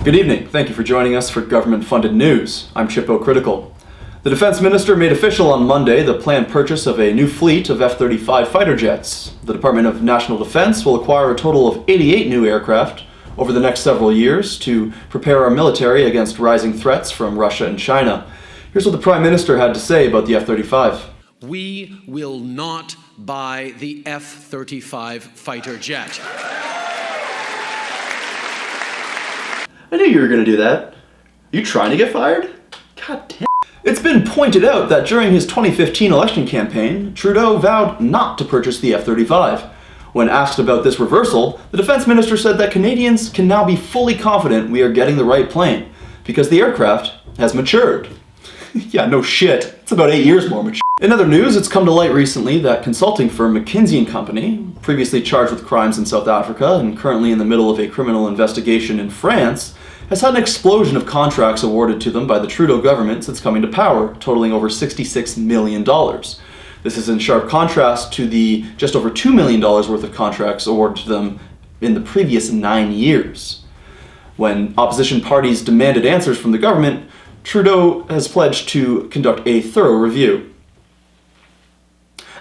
Good evening. Thank you for joining us for government-funded news. I'm Chippo Critical. The defense minister made official on Monday the planned purchase of a new fleet of F-35 fighter jets. The Department of National Defense will acquire a total of 88 new aircraft over the next several years to prepare our military against rising threats from Russia and China. Here's what the Prime Minister had to say about the F-35. We will not buy the F-35 fighter jet. I knew you were going to do that. Are you trying to get fired? God damn. It's been pointed out that during his 2015 election campaign, Trudeau vowed not to purchase the F-35. When asked about this reversal, the defense minister said that Canadians can now be fully confident we are getting the right plane, because the aircraft has matured. Yeah, no shit. It's about 8 years more mature. In other news, it's come to light recently that consulting firm McKinsey & Company, previously charged with crimes in South Africa and currently in the middle of a criminal investigation in France, has had an explosion of contracts awarded to them by the Trudeau government since coming to power, totaling over $66 million. This is in sharp contrast to the just over $2 million worth of contracts awarded to them in the previous 9 years. When opposition parties demanded answers from the government, Trudeau has pledged to conduct a thorough review.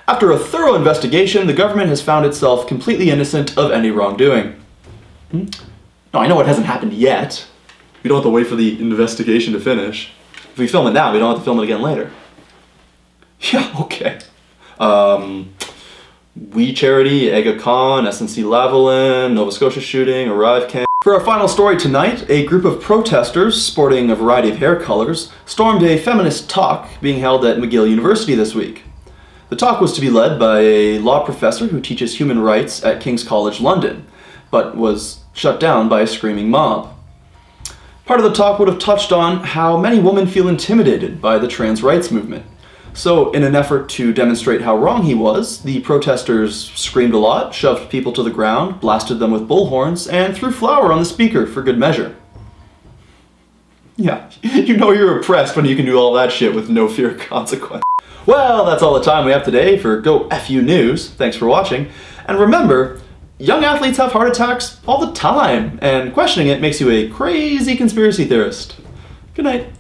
After a thorough investigation, the government has found itself completely innocent of any wrongdoing. No, I know it hasn't happened yet. We don't have to wait for the investigation to finish. If we film it now, we don't have to film it again later. Yeah, okay. We Charity, Aga Khan, SNC Lavalin, Nova Scotia shooting, Arrive Camp. For our final story tonight, a group of protesters sporting a variety of hair colors stormed a feminist talk being held at McGill University this week. The talk was to be led by a law professor who teaches human rights at King's College London, but was shut down by a screaming mob. Part of the talk would have touched on how many women feel intimidated by the trans rights movement. So, in an effort to demonstrate how wrong he was, the protesters screamed a lot, shoved people to the ground, blasted them with bullhorns, and threw flour on the speaker for good measure. Yeah, you know you're oppressed when you can do all that shit with no fear of consequence. Well, that's all the time we have today for Go FU News. Thanks for watching. And remember, young athletes have heart attacks all the time, and questioning it makes you a crazy conspiracy theorist. Good night.